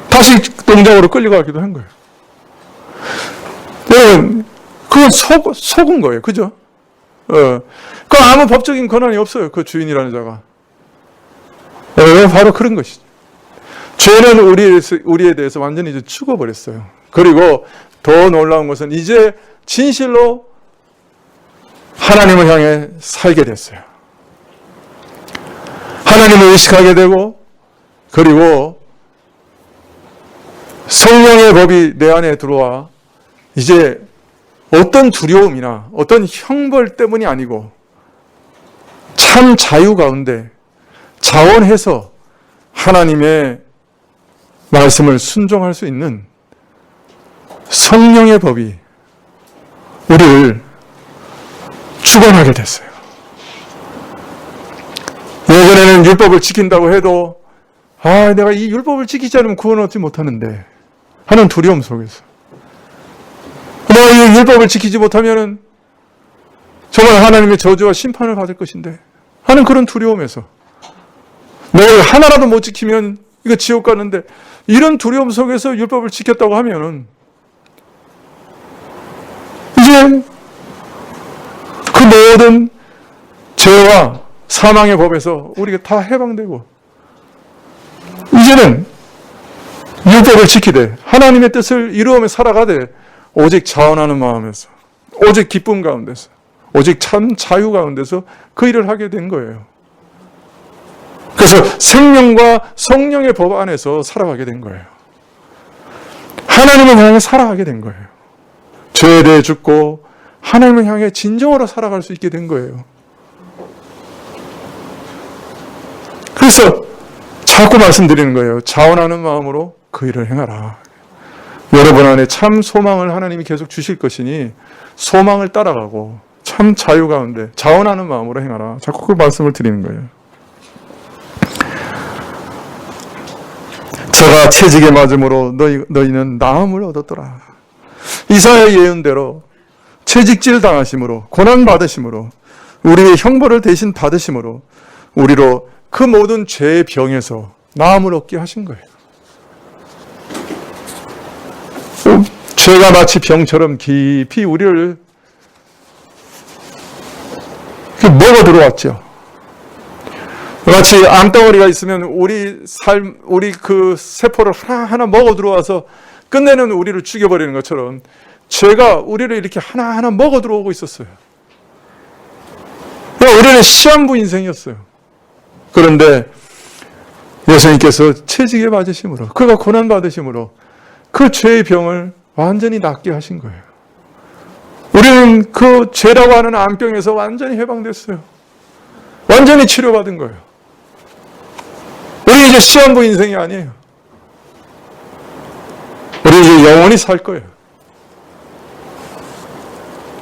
다시 농장으로 끌려가기도 한 거예요. 여러분, 그건 속은 거예요. 그죠? 그 아무 법적인 권한이 없어요. 그 주인이라는 자가. 바로 그런 것이죠. 죄는 우리에 대해서 완전히 이제 죽어버렸어요. 그리고 더 놀라운 것은 이제 진실로 하나님을 향해 살게 됐어요. 하나님을 의식하게 되고, 그리고 성령의 법이 내 안에 들어와 이제 어떤 두려움이나 어떤 형벌 때문이 아니고 참 자유 가운데 자원해서 하나님의 말씀을 순종할 수 있는 성령의 법이 우리를 주관하게 됐어요. 예전에는 율법을 지킨다고 해도 내가 이 율법을 지키지 않으면 구원 얻지 못하는데 하는 두려움 속에서 내가 이 율법을 지키지 못하면 정말 하나님의 저주와 심판을 받을 것인데 하는 그런 두려움에서 내가 하나라도 못 지키면 이거 지옥 가는데 이런 두려움 속에서 율법을 지켰다고 하면은 이제 그 모든 죄와 사망의 법에서 우리가 다 해방되고 이제는 율법을 지키되 하나님의 뜻을 이루어며 살아가되 오직 자원하는 마음에서 오직 기쁨 가운데서 오직 참 자유 가운데서 그 일을 하게 된 거예요. 그래서 생명과 성령의 법 안에서 살아가게 된 거예요. 하나님을 향해 살아가게 된 거예요. 죄에 대해 죽고 하나님을 향해 진정으로 살아갈 수 있게 된 거예요. 그래서 자꾸 말씀드리는 거예요. 자원하는 마음으로 그 일을 행하라. 여러분 안에 참 소망을 하나님이 계속 주실 것이니 소망을 따라가고 참 자유 가운데 자원하는 마음으로 행하라. 자꾸 그 말씀을 드리는 거예요. 저가 채찍에 맞음으로 너희는 나음을 얻었더라. 이사야의 예언대로 채찍질 당하심으로 고난 받으심으로 우리의 형벌을 대신 받으심으로 우리로 그 모든 죄의 병에서 나음을 얻게 하신 거예요. 죄가 마치 병처럼 깊이 우리를 먹어 들어왔죠. 마치 암덩어리가 있으면 우리 그 세포를 하나하나 먹어 들어와서 끝내는 우리를 죽여버리는 것처럼 죄가 우리를 이렇게 하나하나 먹어 들어오고 있었어요. 우리는 시한부 인생이었어요. 그런데 예수님께서 채찍에 맞으심으로 그가 고난 받으심으로 그 죄의 병을 완전히 낫게 하신 거예요. 우리는 그 죄라고 하는 암병에서 완전히 해방됐어요. 완전히 치료받은 거예요. 우리 이제 시한부 인생이 아니에요. 우리 이제 영원히 살 거예요.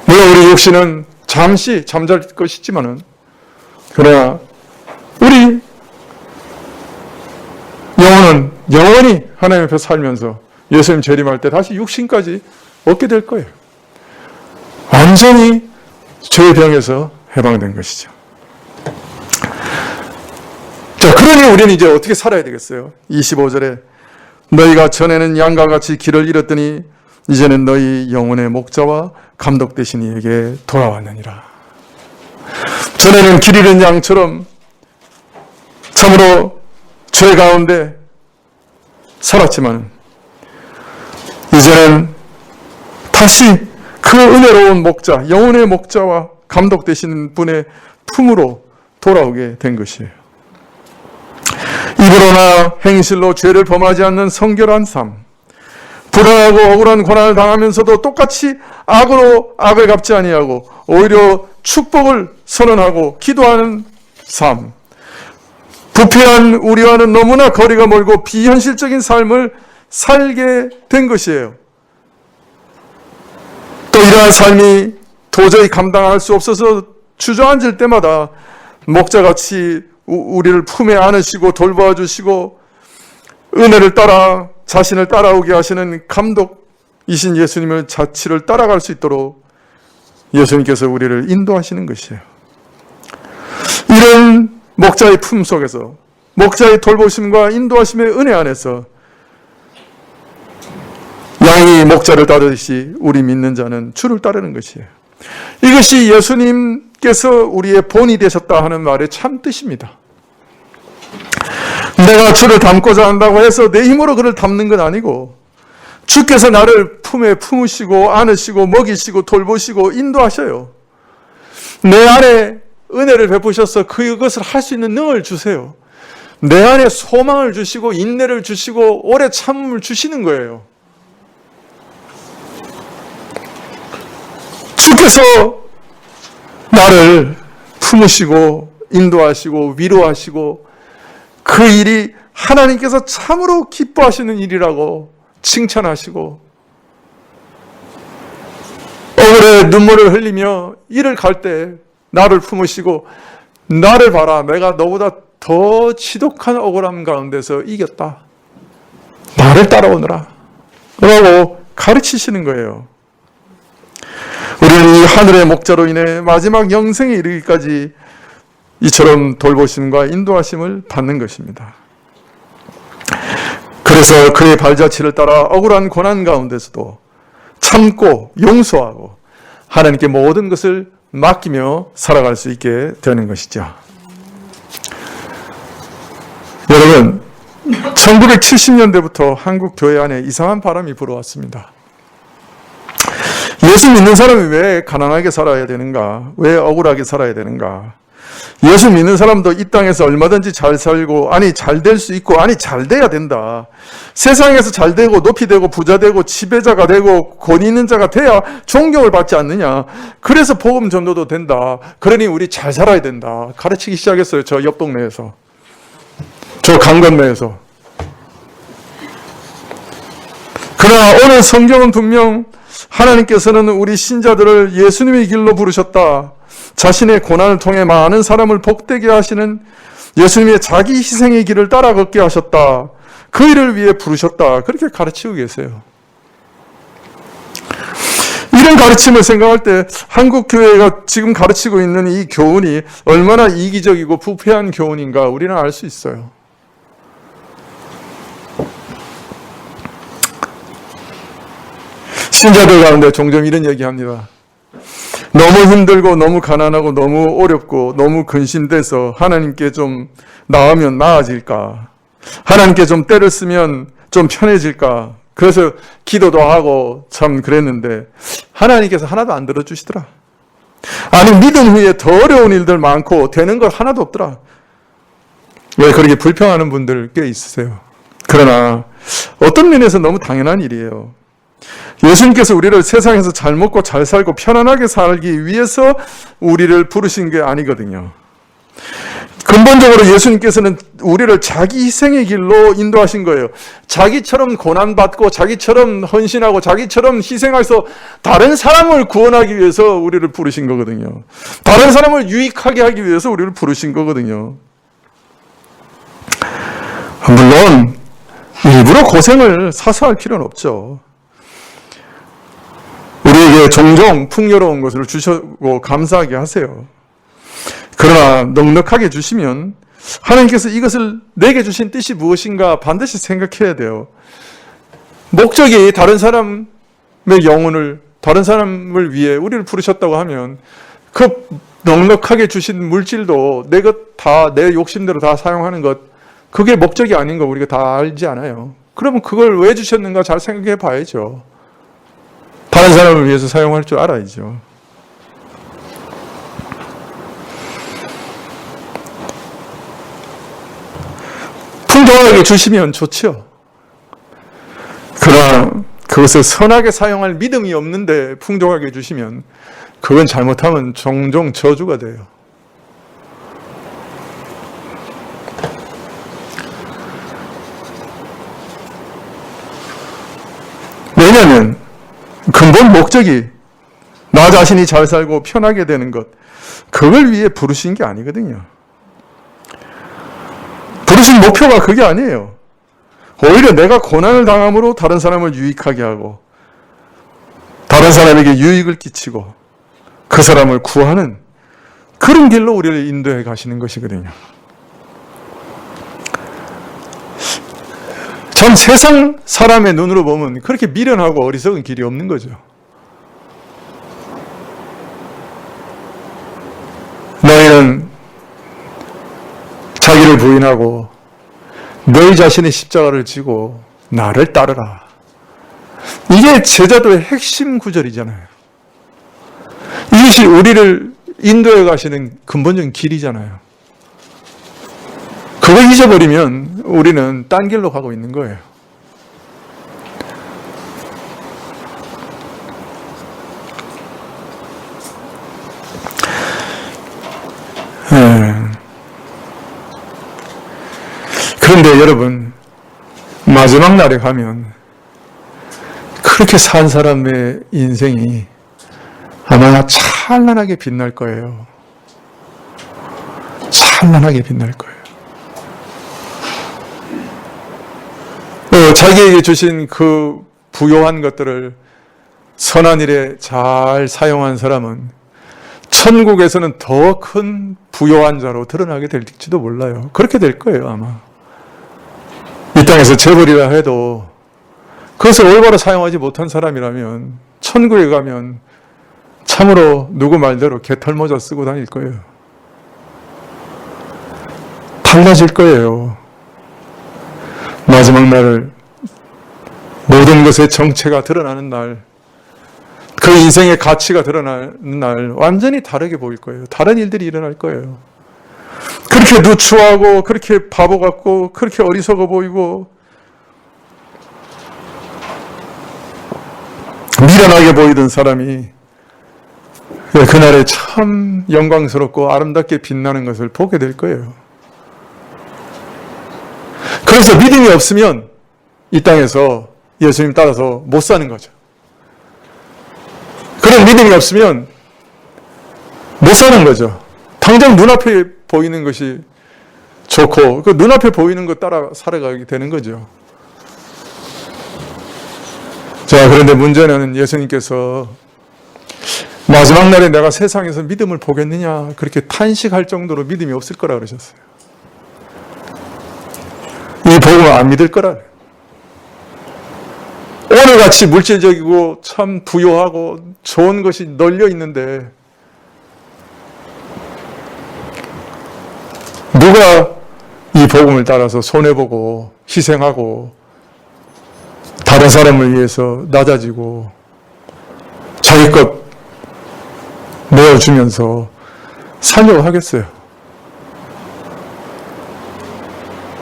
물론 우리 육신은 잠시 잠잘 것이지만은 그러나 우리 영혼은 영원히 하나님 앞에 살면서 예수님 재림할 때 다시 육신까지 얻게 될 거예요. 완전히 죄의 병에서 해방된 것이죠. 자, 그러니 우리는 이제 어떻게 살아야 되겠어요? 25절에 너희가 전에는 양과 같이 길을 잃었더니 이제는 너희 영혼의 목자와 감독 되신 이에게 돌아왔느니라. 전에는 길 잃은 양처럼 참으로 죄 가운데 살았지만 이제는 다시 그 은혜로운 목자, 영혼의 목자와 감독 되시는 분의 품으로 돌아오게 된 것이에요. 입으로나 행실로 죄를 범하지 않는 성결한 삶, 불안하고 억울한 고난을 당하면서도 똑같이 악으로 악을 갚지 아니하고 오히려 축복을 선언하고 기도하는 삶. 부패한 우리와는 너무나 거리가 멀고 비현실적인 삶을 살게 된 것이에요. 또 이러한 삶이 도저히 감당할 수 없어서 주저앉을 때마다 목자같이 우리를 품에 안으시고 돌보아 주시고 은혜를 따라 자신을 따라오게 하시는 감독이신 예수님의 자취를 따라갈 수 있도록 예수님께서 우리를 인도하시는 것이에요. 이런 목자의 품 속에서 목자의 돌보심과 인도하심의 은혜 안에서 양이 목자를 따르듯이 우리 믿는 자는 주를 따르는 것이에요. 이것이 예수님께서 우리의 본이 되셨다 하는 말의 참 뜻입니다. 내가 주를 닮고자 한다고 해서 내 힘으로 그를 닮는 건 아니고 주께서 나를 품에 품으시고 안으시고 먹이시고 돌보시고 인도하셔요. 내 안에 은혜를 베푸셔서 그것을 할 수 있는 능을 주세요. 내 안에 소망을 주시고 인내를 주시고 오래 참음을 주시는 거예요. 주께서 나를 품으시고 인도하시고 위로하시고 그 일이 하나님께서 참으로 기뻐하시는 일이라고 칭찬하시고 억울해 눈물을 흘리며 일을 갈 때 나를 품으시고 나를 봐라 내가 너보다 더 지독한 억울함 가운데서 이겼다. 나를 따라오너라 라고 가르치시는 거예요. 우리는 이 하늘의 목자로 인해 마지막 영생에 이르기까지 이처럼 돌보심과 인도하심을 받는 것입니다. 그래서 그의 발자취를 따라 억울한 고난 가운데서도 참고 용서하고 하나님께 모든 것을 맡기며 살아갈 수 있게 되는 것이죠. 여러분, 1970년대부터 한국 교회 안에 이상한 바람이 불어왔습니다. 예수 믿는 사람이 왜 가난하게 살아야 되는가? 왜 억울하게 살아야 되는가? 예수 믿는 사람도 이 땅에서 얼마든지 잘 살고 아니 잘 될 수 있고 아니 잘 돼야 된다. 세상에서 잘 되고 높이 되고 부자 되고 지배자가 되고 권위 있는 자가 돼야 존경을 받지 않느냐. 그래서 복음 전도도 된다. 그러니 우리 잘 살아야 된다. 가르치기 시작했어요. 저 옆 동네에서. 저 강 건너에서. 그러나 오늘 성경은 분명 하나님께서는 우리 신자들을 예수님의 길로 부르셨다. 자신의 고난을 통해 많은 사람을 복되게 하시는 예수님의 자기 희생의 길을 따라 걷게 하셨다. 그 일을 위해 부르셨다. 그렇게 가르치고 계세요. 이런 가르침을 생각할 때 한국 교회가 지금 가르치고 있는 이 교훈이 얼마나 이기적이고 부패한 교훈인가 우리는 알 수 있어요. 신자들 가운데 종종 이런 얘기합니다. 너무 힘들고 너무 가난하고 너무 어렵고 너무 근심돼서 하나님께 좀 나으면 나아질까? 하나님께 좀 때를 쓰면 좀 편해질까? 그래서 기도도 하고 참 그랬는데 하나님께서 하나도 안 들어주시더라. 아니 믿음 후에 더 어려운 일들 많고 되는 것 하나도 없더라. 왜 그렇게 불평하는 분들 꽤 있으세요. 그러나 어떤 면에서 너무 당연한 일이에요. 예수님께서 우리를 세상에서 잘 먹고 잘 살고 편안하게 살기 위해서 우리를 부르신 게 아니거든요. 근본적으로 예수님께서는 우리를 자기 희생의 길로 인도하신 거예요. 자기처럼 고난받고 자기처럼 헌신하고 자기처럼 희생해서 다른 사람을 구원하기 위해서 우리를 부르신 거거든요. 다른 사람을 유익하게 하기 위해서 우리를 부르신 거거든요. 물론 일부러 고생을 사서 할 필요는 없죠. 우리에게 종종 풍요로운 것을 주시고 감사하게 하세요. 그러나 넉넉하게 주시면 하나님께서 이것을 내게 주신 뜻이 무엇인가 반드시 생각해야 돼요. 목적이 다른 사람의 영혼을 다른 사람을 위해 우리를 부르셨다고 하면 그 넉넉하게 주신 물질도 내 것 다 내 욕심대로 다 사용하는 것 그게 목적이 아닌 거 우리가 다 알지 않아요. 그러면 그걸 왜 주셨는가 잘 생각해 봐야죠. 다른 사람을 위해서 사용할 줄 알아야죠. 풍성하게 주시면 좋죠. 그러나 그것을 선하게 사용할 믿음이 없는데 풍족하게 주시면 그건 잘못하면 종종 저주가 돼요. 왜냐하면 근본 목적이 나 자신이 잘 살고 편하게 되는 것, 그걸 위해 부르신 게 아니거든요. 부르신 목표가 그게 아니에요. 오히려 내가 고난을 당함으로 다른 사람을 유익하게 하고 다른 사람에게 유익을 끼치고 그 사람을 구하는 그런 길로 우리를 인도해 가시는 것이거든요. 참 세상 사람의 눈으로 보면 그렇게 미련하고 어리석은 길이 없는 거죠. 너희는 자기를 부인하고 너희 자신의 십자가를 지고 나를 따르라. 이게 제자도의 핵심 구절이잖아요. 이것이 우리를 인도해 가시는 근본적인 길이잖아요. 그걸 잊어버리면 우리는 딴 길로 가고 있는 거예요. 그런데 여러분, 마지막 날에 가면 그렇게 산 사람의 인생이 아마 찬란하게 빛날 거예요. 찬란하게 빛날 거예요. 자기에게 주신 그 부요한 것들을 선한 일에 잘 사용한 사람은 천국에서는 더 큰 부요한 자로 드러나게 될지도 몰라요. 그렇게 될 거예요, 아마. 이 땅에서 재벌이라 해도 그것을 올바로 사용하지 못한 사람이라면 천국에 가면 참으로 누구 말대로 개털모자 쓰고 다닐 거예요. 달라질 거예요. 마지막 날을 모든 것의 정체가 드러나는 날, 그 인생의 가치가 드러나는 날 완전히 다르게 보일 거예요. 다른 일들이 일어날 거예요. 그렇게 누추하고 그렇게 바보 같고 그렇게 어리석어 보이고 미련하게 보이던 사람이 그날에 참 영광스럽고 아름답게 빛나는 것을 보게 될 거예요. 그래서 믿음이 없으면 이 땅에서 예수님 따라서 못 사는 거죠. 그런 믿음이 없으면 못 사는 거죠. 당장 눈앞에 보이는 것이 좋고 그 눈앞에 보이는 것 따라 살아가게 되는 거죠. 자, 그런데 문제는 예수님께서 마지막 날에 내가 세상에서 믿음을 보겠느냐 그렇게 탄식할 정도로 믿음이 없을 거라 그러셨어요. 이 복음을 안 믿을 거라. 오늘같이 물질적이고 참 부유하고 좋은 것이 널려 있는데 누가 이 복음을 따라서 손해보고 희생하고 다른 사람을 위해서 낮아지고 자기 것 내어주면서 살려고 하겠어요?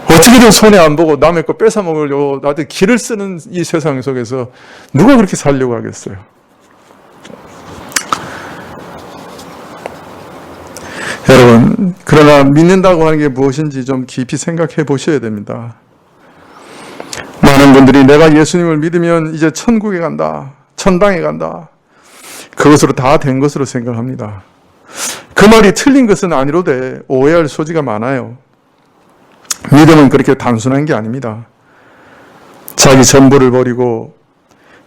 어떻게든 손해 안 보고 남의 거 뺏어 먹으려고 나한테 길을 쓰는 이 세상 속에서 누가 그렇게 살려고 하겠어요? 여러분, 그러나 믿는다고 하는 게 무엇인지 좀 깊이 생각해 보셔야 됩니다. 많은 분들이 내가 예수님을 믿으면 이제 천국에 간다, 천당에 간다, 그것으로 다 된 것으로 생각합니다. 그 말이 틀린 것은 아니로되 오해할 소지가 많아요. 믿음은 그렇게 단순한 게 아닙니다. 자기 전부를 버리고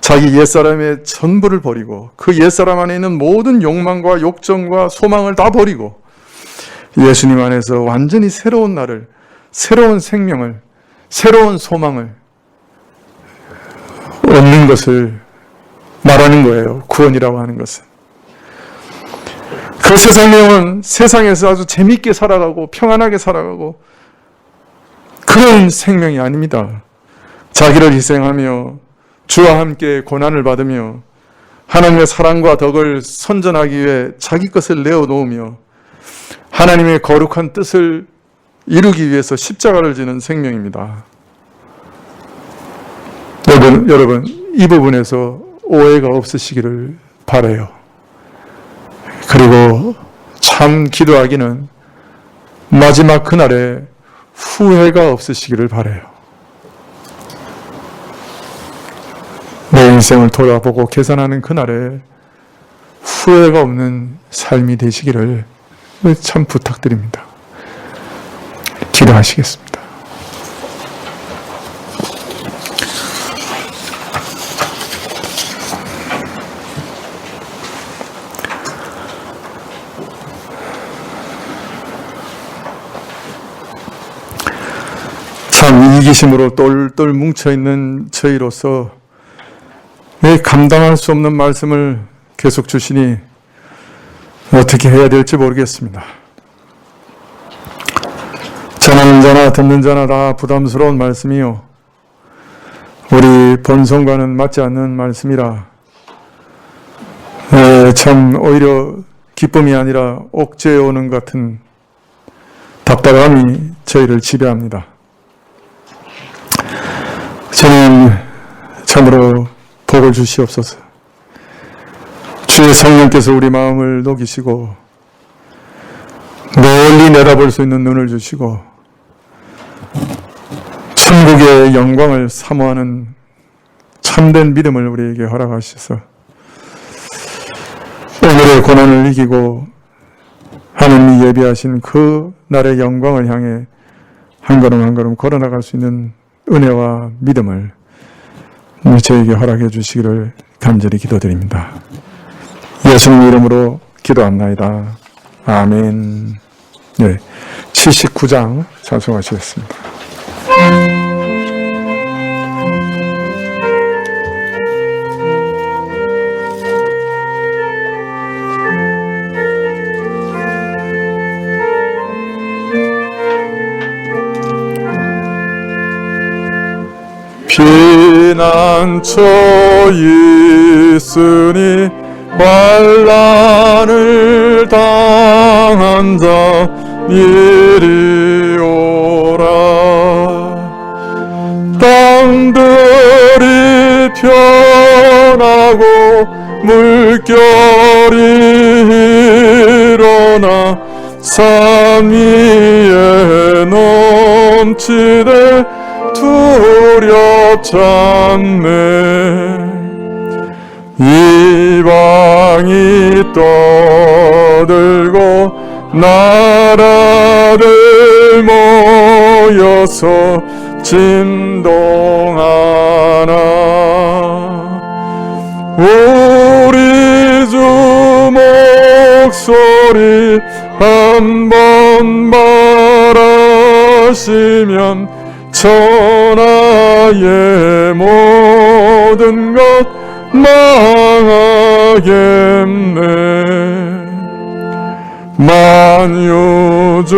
자기 옛사람의 전부를 버리고 그 옛사람 안에 있는 모든 욕망과 욕정과 소망을 다 버리고 예수님 안에서 완전히 새로운 날을, 새로운 생명을, 새로운 소망을 얻는 것을 말하는 거예요. 구원이라고 하는 것은. 그 새 생명은 세상에서 아주 재미있게 살아가고 평안하게 살아가고 그런 생명이 아닙니다. 자기를 희생하며 주와 함께 고난을 받으며 하나님의 사랑과 덕을 선전하기 위해 자기 것을 내어놓으며 하나님의 거룩한 뜻을 이루기 위해서 십자가를 지는 생명입니다. 여러분, 이 부분에서 오해가 없으시기를 바라요. 그리고 참 기도하기는 마지막 그날에 후회가 없으시기를 바라요. 내 인생을 돌아보고 계산하는 그날에 후회가 없는 삶이 되시기를 참 부탁드립니다. 기도하시겠습니다. 참 이기심으로 똘똘 뭉쳐있는 저희로서 왜 감당할 수 없는 말씀을 계속 주시니 어떻게 해야 될지 모르겠습니다. 전하는 자나 듣는 자나 다 부담스러운 말씀이요, 우리 본성과는 맞지 않는 말씀이라 참 오히려 기쁨이 아니라 옥죄어 오는 같은 답답함이 저희를 지배합니다. 저는 참으로 복을 주시옵소서. 주의 성령께서 우리 마음을 녹이시고 멀리 내다볼 수 있는 눈을 주시고 천국의 영광을 사모하는 참된 믿음을 우리에게 허락하셔서 오늘의 고난을 이기고 하나님이 예비하신 그 날의 영광을 향해 한 걸음 한 걸음 걸어나갈 수 있는 은혜와 믿음을 저에게 허락해 주시기를 간절히 기도드립니다. 예수님 이름으로 기도합나이다. 아멘. 네, 79장 찬송하시겠습니다. 피난처 있으니 환난을 당한 자 이리 오라. 땅들이 편하고 물결이 일어나 산 위에 넘치되 두렵지 않네. 이방이 떠들고 나라들 모여서 진동하나. 우리 주 목소리 한번 말하시면 천하의 모든 것 망하겠네. 만유주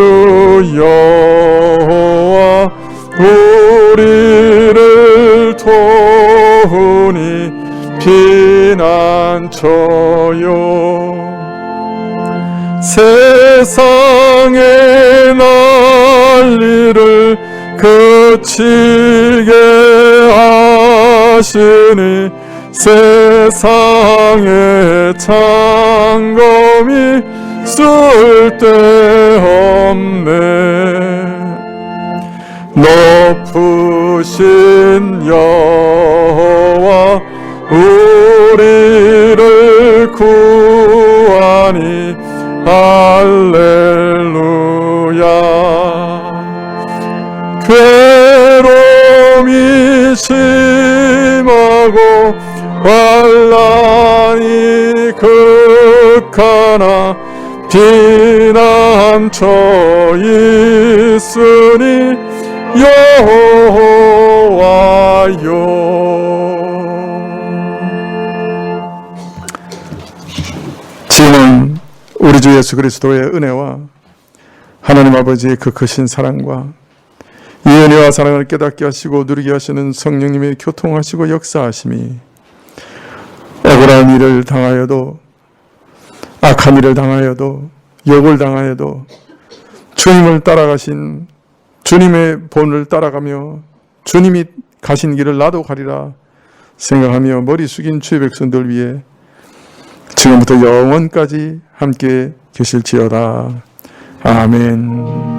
여호와 우리를 도우니 피난처요. 세상의 난리를 그치게 하시니 세상의 창검이 쓸데없네. 높으신 여호와 우리를 구하니 할렐루야. 괴로움이 심하고 환난이 극하나 피난처 있으니 여호와여. 지금 우리 주 예수 그리스도의 은혜와 하나님 아버지의 그 크신 사랑과 이 은혜와 사랑을 깨닫게 하시고 누리게 하시는 성령님의 교통하시고 역사하심이 억울한 일을 당하여도, 악한 일을 당하여도, 욕을 당하여도 주님을 따라가신 주님의 본을 따라가며 주님이 가신 길을 나도 가리라 생각하며 머리 숙인 주의 백성들 위해 지금부터 영원까지 함께 계실지어다. 아멘.